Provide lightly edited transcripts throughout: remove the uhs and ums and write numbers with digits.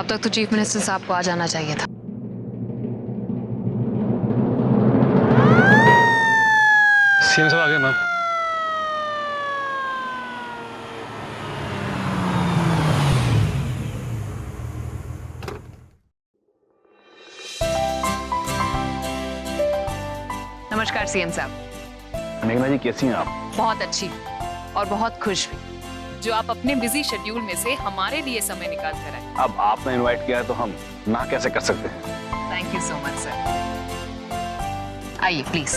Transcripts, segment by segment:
अब तक तो चीफ मिनिस्टर साहब को आ जाना चाहिए था। सीएम साहब आ गए मैम। नमस्कार सीएम साहब। मेघना जी कैसी हैं आप? बहुत अच्छी और बहुत खुश भी। जो आप अपने बिजी शेड्यूल में से हमारे लिए समय निकाल कर आए। अब आपने इनवाइट किया है तो हम ना कैसे कर सकते हैं? Thank you so much sir. आइए प्लीज।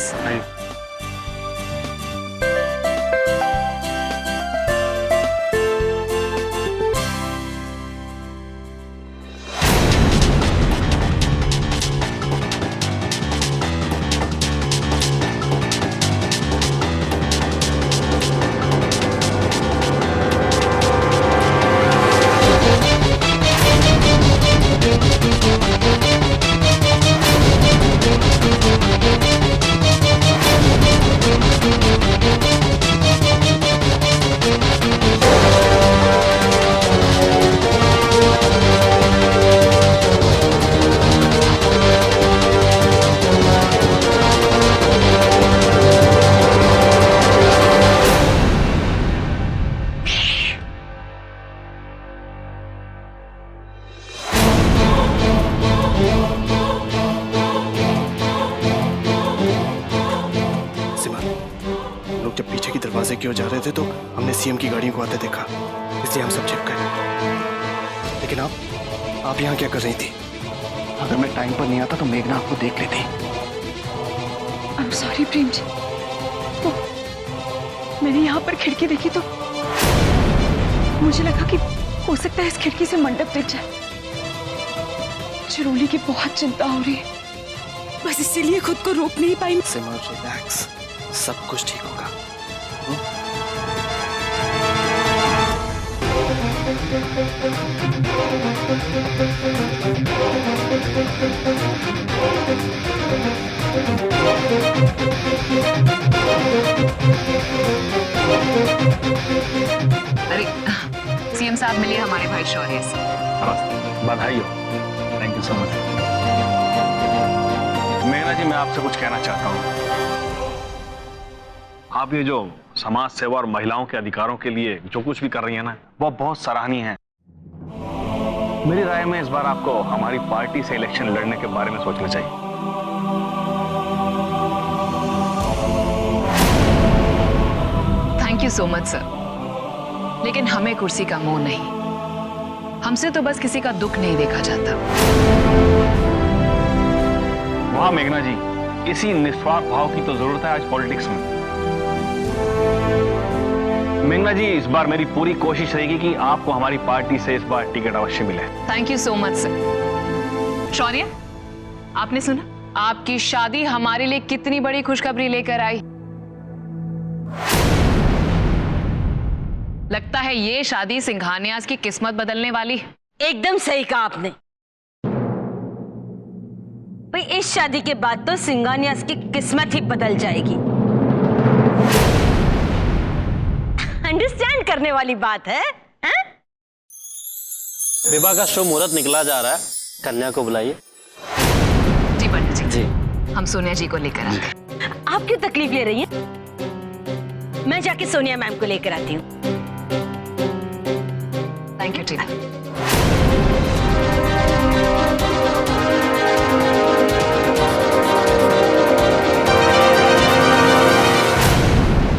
जब पीछे की दरवाजे की ओर जा रहे थे तो हमने सीएम की गाड़ियों को आते देखा, इसलिए हम सब चेक गए। लेकिन आप यहाँ क्या कर रही थी? अगर मैं टाइम पर नहीं आता तो मेघना आपको देख लेती। I'm sorry Prem ji. तो मैंने यहाँ पर खिड़की देखी तो मुझे लगा कि हो सकता है इस खिड़की से मंडप दिख जाए। चिरोली की बहुत चिंता हो रही है, बस इसीलिए खुद को रोक नहीं पाई। सिमर रिलैक्स, सब कुछ ठीक होगा। अरे सीएम साहब मिलिए हमारे भाई शौर्य से। बधाई हो। Thank you so much. मेघना जी, मैं आपसे कुछ कहना चाहता हूँ। आप ये जो समाज सेवा और महिलाओं के अधिकारों के लिए जो कुछ भी कर रही है ना, वो बहुत सराहनीय है। मेरी राय में इस बार आपको हमारी पार्टी से इलेक्शन लड़ने के बारे में सोचना चाहिए। Thank you so much sir, लेकिन हमें कुर्सी का मोह नहीं। हमसे तो बस किसी का दुख नहीं देखा जाता। वाह मेघना जी, इसी निस्वार्थ भाव की तो जरूरत है आज पॉलिटिक्स में। मेघना जी, इस बार मेरी पूरी कोशिश रहेगी कि आपको हमारी पार्टी से इस बार टिकट अवश्य मिले। Thank you so much sir. Shaurya, आपने सुना आपकी शादी हमारे लिए कितनी बड़ी खुशखबरी लेकर आई? लगता है ये शादी सिंघानियाज की किस्मत बदलने वाली है। एकदम सही कहा आपने। भाई इस शादी के बाद तो सिंघानियाज की किस्मत ही बदल जाएगी। अंडरस्टैंड करने वाली बात है, हैं? विवाह का शुभ मुहूर्त निकला जा रहा है, कन्या को बुलाइए। जी पंडित जी। जी हम सोनिया जी को लेकर आते हैं। आप क्यों तकलीफ ले रही हैं? मैं जाके सोनिया मैम को लेकर आती हूँ। थैंक यू टीना।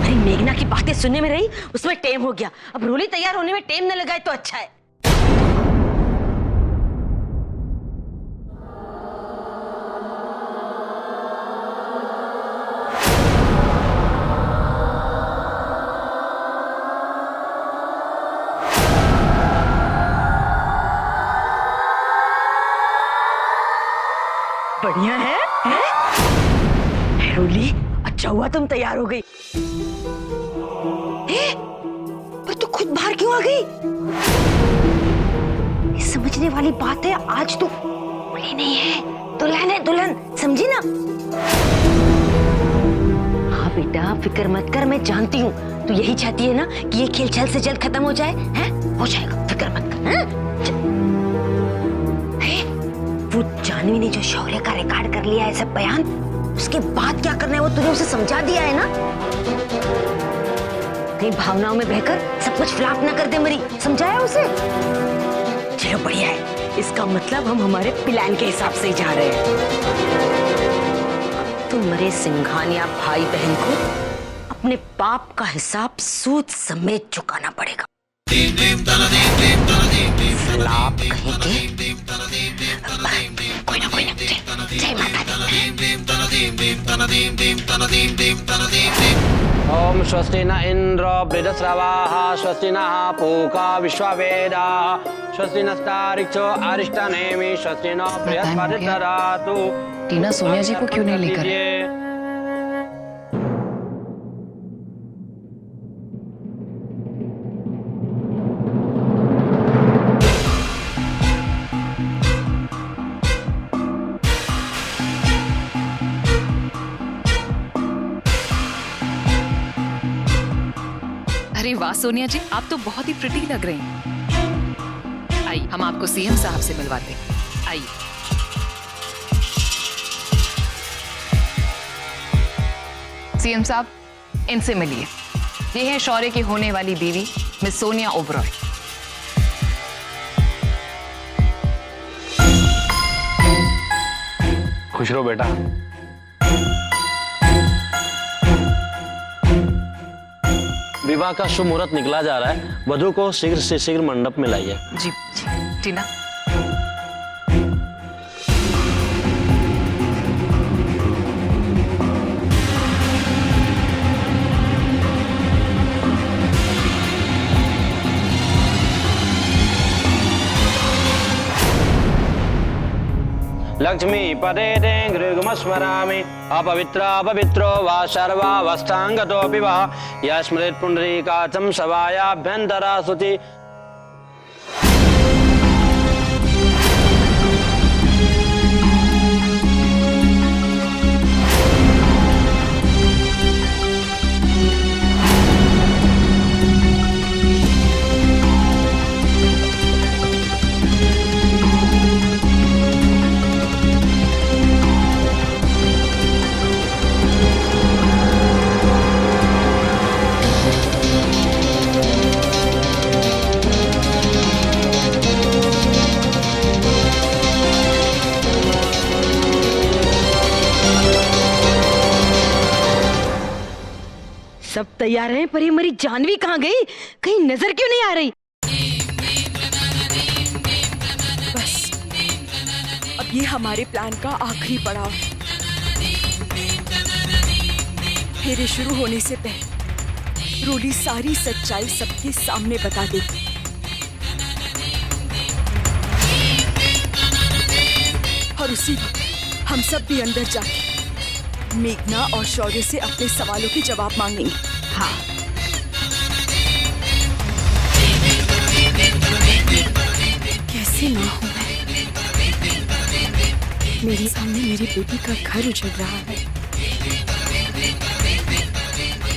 अरे मेघना की बातें सुनने में रही, उसमें टेम हो गया। अब रोली तैयार होने में टेम न लगाए तो अच्छा है। बढ़िया है? रोली, अच्छा हुआ तुम तैयार हो गई। पर तू खुद बाहर क्यों आ गई? ये समझने वाली बात है, आज तू बोली नहीं है, दुल्हन है दुल्हन, समझी ना? हाँ बेटा, फिक्र मत कर, मैं जानती हूँ तू यही चाहती है ना कि ये खेल जल्द से जल्द खत्म हो जाए। हैं? हो जाएगा, फिक्र मत कर। हैं? वो जानवी ने जो शौर्य का रिकॉर्ड कर लिया है सब बयान, उसके बाद क्या करना है वो तूने उसे समझा दिया है ना? कहीं भावनाओं में बहकर सब कुछ फ्लॉप ना कर दे मरी, समझाया उसे? चलो बढ़िया है, इसका मतलब हम हमारे प्लान के हिसाब से ही जा रहे हैं। तुम्हारे सिंघानिया भाई बहन को अपने पाप का हिसाब सूद समेत चुकाना पड़ेगा। फ्लॉप कहीं के। कोई ना जय माता दी। ओम स्वस्ति न इंद्र बृहस्रवाः स्वस्ति नः पूषा विश्ववेदाः स्वस्ति नस्तारिक्षो अरिष्टनेमि स्वस्ति न बृहस्पतिर्दधातु। टीना सोनिया जी को क्यों नहीं लेकर आई? अरे वाह सोनिया जी, आप तो बहुत ही प्रिटी लग रही हैं। आइए हम आपको सीएम साहब से मिलवाते हैं। आइए। सीएम साहब, इनसे मिलिए। ये है शौर्य की होने वाली बीवी मिस सोनिया ओबरॉय। खुश रहो बेटा। विवाह का शुभ मुहूर्त निकला जा रहा है, वधू को शीघ्र से शीघ्र मंडप में लाइए। जी टीना। लक्ष्मी पदे गृहमस्मरामि अपवित्रो वा सर्वावस्थांगतोऽपि वा यस्मृत् पुंडरीकाचं सभायाभ्यन्तरा सुति। सब तैयार हैं, पर ये मेरी जानवी कहाँ गई? कहीं नजर क्यों नहीं आ रही? बस अब ये हमारे प्लान का आखिरी पड़ाव है। फेरे शुरू होने से पहले रोली सारी सच्चाई सबके सामने बता देगी। और उसी वक्त हम सब भी अंदर जाके मेघना और शौर्य से अपने सवालों के जवाब मांगेंगे। हाँ। कैसे ना हो मेरे सामने मेरी बेटी का घर उजड़ रहा है,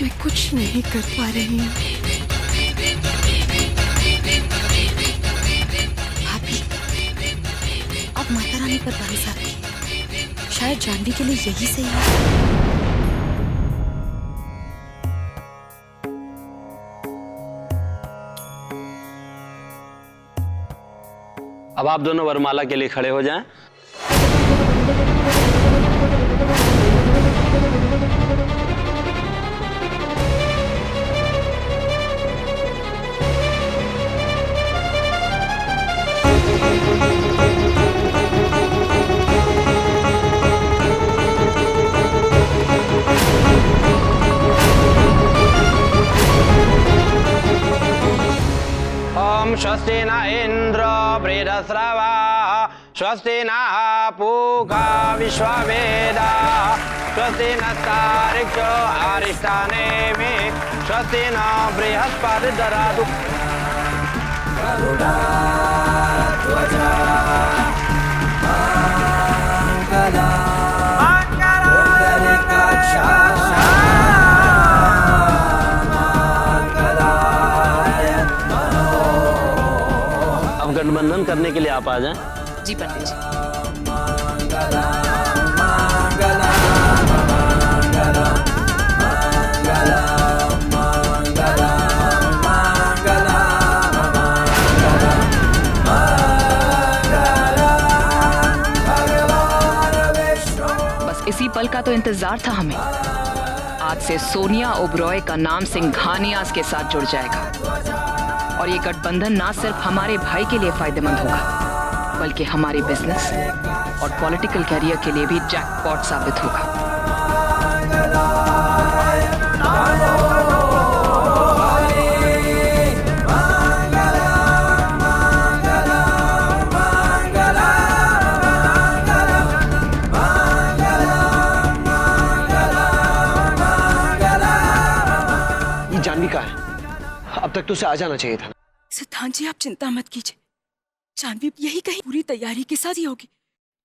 मैं कुछ नहीं कर पा रही हूँ। भाभी, अब माता रानी पर भरोसा रखिए, शायद जानवी के लिए यही सही है। अब आप दोनों वरमाला के लिए खड़े हो जाएं। ओम स्वस्ति न इंद्र बृहस्रवाः स्वस्ति नः पूषा विश्ववेदाः स्वस्ति नस्तारिक्षो अरिष्टनेमि स्वस्ति न बृहस्पतिर्दधातु। अब गठबंधन करने के लिए आप आ जाएं। जी पंडित जी। बस इसी पल का तो इंतजार था हमें। आज से सोनिया ओबरॉय का नाम सिंघानियाज के साथ जुड़ जाएगा और ये गठबंधन ना सिर्फ हमारे भाई के लिए फायदेमंद होगा बल्कि हमारे बिजनेस और पॉलिटिकल कैरियर के लिए भी जैकपॉट साबित होगा। जानवी कहाँ है? अब तक तो उसे आ जाना चाहिए था। सिद्धांत जी, आप चिंता मत कीजिए। जानवी यही कहीं पूरी तैयारी के साथ ही होगी।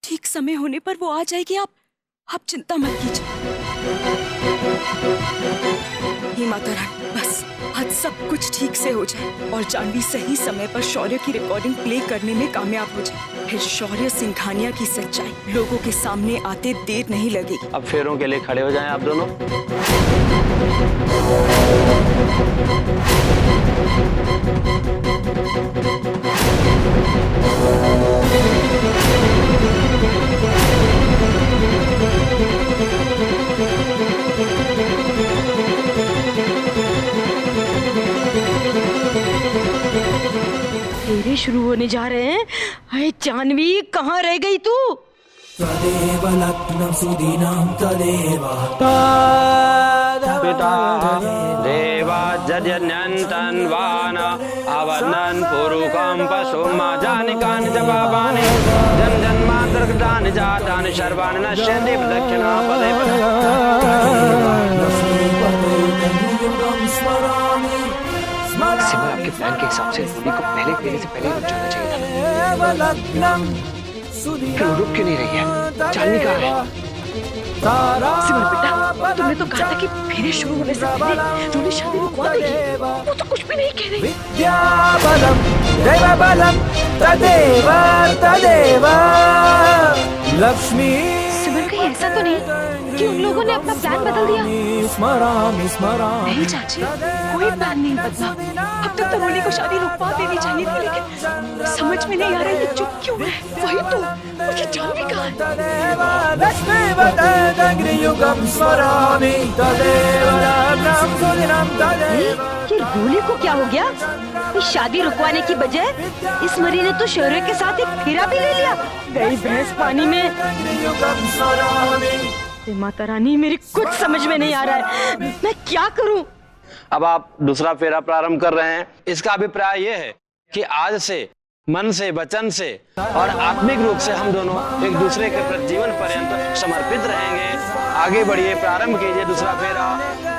ठीक समय होने पर वो आ जाएगी। आप चिंता मत कीजिए। हे माता रानी, बस आज सब कुछ ठीक से हो जाए और जानवी सही समय पर शौर्य की रिकॉर्डिंग प्ले करने में कामयाब हो जाए। फिर शौर्य सिंघानिया की सच्चाई लोगों के सामने आते देर नहीं लगेगी। अब फेरों के लिए खड़े हो जाएं आप दोनों। फेरे शुरू होने जा रहे हैं। अरे जानवी, कहाँ रह गई तू? पिता देवा जन्यन्तन्वान अवनन् पुरुकं पशुमा जानिकानि च पापानि जन्मान्तरकृतानि जातानि सर्वाणि नश्यन्ति प्रदक्षिणा पदे पदे। सिमर, आपके प्लान के हिसाब से रूली को पहले फेरे से पहले रुक जाना चाहिए था। फिर रुक क्यों नहीं रही है? जानवी कहाँ है? सिमर बेटा, तुमने तो कहा था कि फेरे शुरू होने से पहले रूली शादी रुकवा देगी। वो तो कुछ भी नहीं कह रही। लक्ष्मी। सिमर, कहीं ऐसा तो नहीं कि उन लोगों ने अपना प्लान बदल दिया? नहीं चाची, कोई प्लान नहीं बदला। अब तक तो रूली को शादी रुकवा देनी चाहिए थी, लेकिन समझ में नहीं आ रहा ये चुप क्यों है। वही तो, मुझे जानवी कहाँ है? ये रूली को क्या हो गया? इस शादी रुकवाने की बजाय इस मरी ने तो शौर्य के साथ एक फेरा भी ले लिया। गई भैंस पानी में। माता रानी, मेरी कुछ समझ में नहीं आ रहा है। मैं क्या करूं? अब आप दूसरा फेरा प्रारंभ कर रहे हैं। इसका अभिप्राय यह है कि आज से मन से, वचन से और आत्मिक रूप से हम दोनों एक दूसरे के प्रति जीवन पर्यंत समर्पित रहेंगे। आगे बढ़िए, प्रारंभ कीजिए दूसरा फेरा।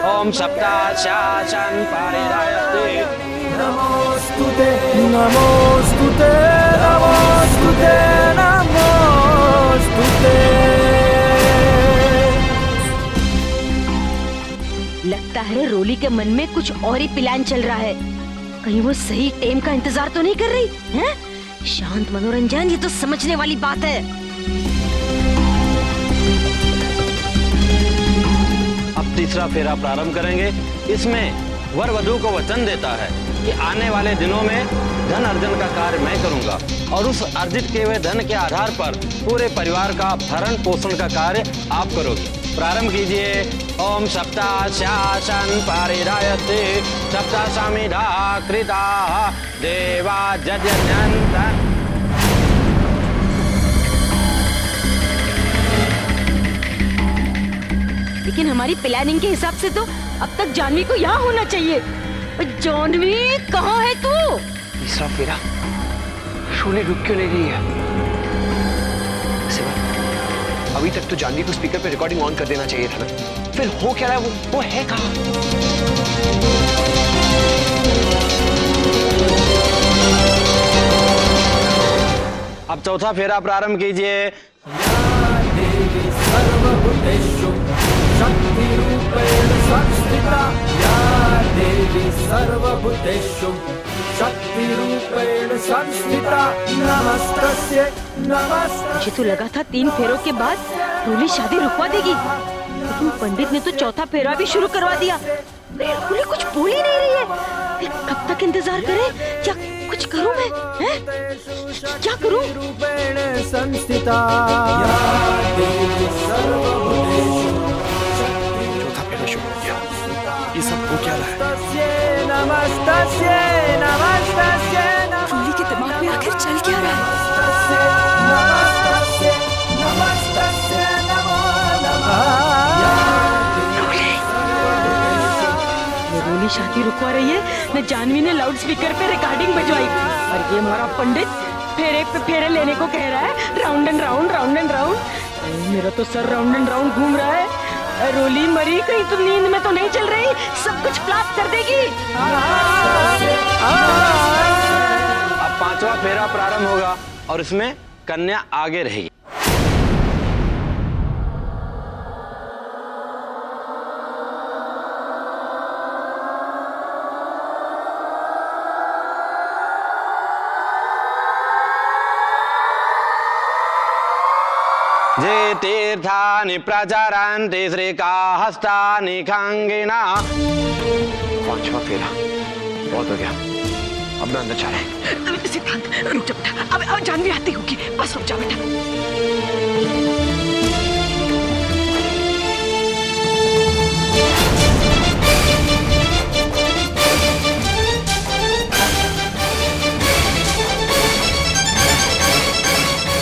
ओम सप्ताशासन पारिरायते नमोस्तुते नमोस्तुते नमोस्तुते नमोस्तुते। लगता है रोली के मन में कुछ और ही प्लान चल रहा है। कहीं वो सही टाइम का इंतजार तो नहीं कर रही हैं? शांत मनोरंजन, ये तो समझने वाली बात है। अब तीसरा फेरा प्रारंभ करेंगे। इसमें वर वधू को वचन देता है कि आने वाले दिनों में धन अर्जन का कार्य मैं करूंगा और उस अर्जित किए हुए धन के आधार पर पूरे परिवार का भरण पोषण का कार्य आप करोगे। प्रारंभ कीजिए। ओम सप्ताशासन पारिरायते सप्तासामिधा कृता देवा जजन्यन्त। लेकिन हमारी प्लानिंग के हिसाब से तो अब तक जानवी को यहाँ होना चाहिए। जानवी, कहाँ है तू? तीसरा फेरा रूली रुक क्यों नहीं रही है? सिमर, अभी तक तो जानवी को स्पीकर पे रिकॉर्डिंग ऑन कर देना चाहिए था ना। फिर हो क्या रहा है? वो है कहाँ? अब चौथा फेरा प्रारंभ कीजिए। शक्ति रूपेण संस्थिता या देवी देवी सर्वभूतेषु शक्तिरूपेण संस्थिता नमस्तस्यै नमस्तस्यै। मुझे तो लगा था 3 फेरों के बाद रोली शादी रुकवा देगी, लेकिन पंडित ने तो चौथा फेरा भी शुरू करवा दिया। रोली कुछ बोल ही नहीं रही है। कब तक इंतजार करें? क्या कुछ करूं मैं? हैं? क्या करूं? रूपेण संस्थिता देवी सर्वभूतेषु चौथा फेरा शुरू हो गया। ये सब हो क्या रहा है? नमस्तस्यै नमस्तस्यै रोली के दिमाग में आखिर चल क्या रहा है? नमस्तस्यै नमस्तस्यै नमो नमः। ये रोली शादी रुकवा रही है न जानवी ने लाउड स्पीकर पे रिकॉर्डिंग बजवाई, और ये हमारा पंडित फेरे पे फेरे लेने को कह रहा है। Round and round round and round. मेरा तो सर राउंड एंड राउंड घूम रहा है। रोली मरी कहीं तुम नींद में तो नहीं चल रही? सब कुछ फ्लॉप कर देगी। अब 5वां फेरा प्रारंभ होगा और इसमें कन्या आगे रहेगी। जे तीर्थानि प्रचरन्ति श्रीकाहस्तानि खंगिना। 5वां फेरा बहुत हो गया, अब ना अंदर चलें। सिद्धांत रुक जा बेटा, अब जानवी आती होगी, बस रुक जा बेटा।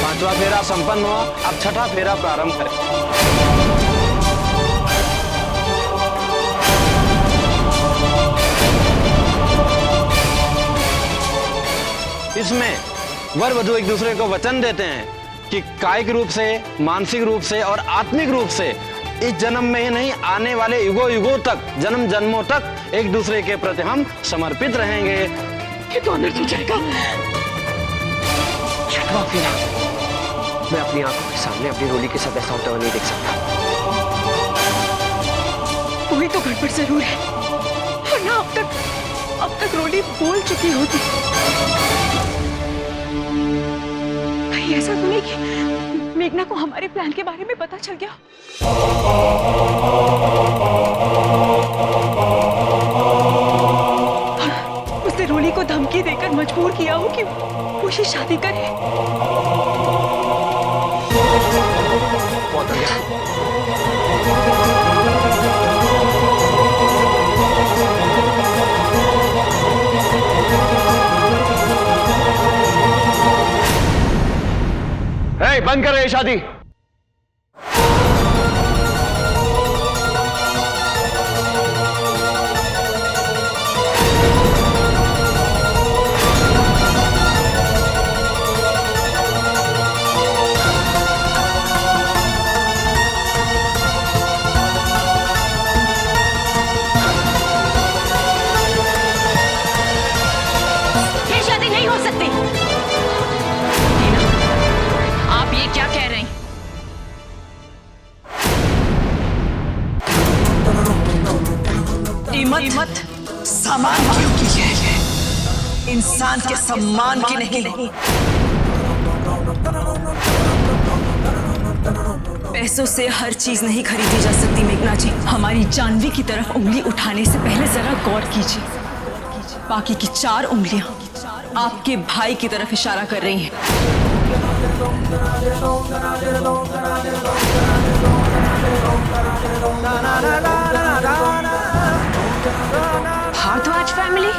पांचवा फेरा संपन्न हुआ, अब छठा फेरा प्रारंभ करें। इसमें वर वधू एक दूसरे को वचन देते हैं कि कायिक रूप से, मानसिक रूप से और आत्मिक रूप से इस जन्म में ही नहीं, आने वाले युगों युगों तक, जन्म जन्मों तक एक दूसरे के प्रति हम समर्पित रहेंगे। ये तो अनर्थ हो जाएगा। 6वां फेरा। मैं अपनी आंखों के सामने अपनी रोली के साथ ऐसा होता हुआ नहीं देख सकता। कोई तो गड़बड़ जरूर है, वरना अब तक रोली बोल चुकी होती। कहीं ऐसा तो नहीं कि मेघना को हमारे प्लान के बारे में पता चल गया? उसने रोली को धमकी देकर मजबूर किया हो कि वो ये शादी करे। बहुत हो गया। बंद कर ये शादी। ये शादी नहीं हो सकती। आप ये क्या कह रहे हैं? कीमत सामान की है, इंसान के सम्मान की नहीं। पैसों से हर चीज नहीं खरीदी जा सकती मेघना जी। हमारी जानवी की तरफ उंगली उठाने से पहले जरा गौर कीजिए। बाकी की 4 उंगलियां आपके भाई की तरफ इशारा कर रही हैं। भारद्वाज फैमिली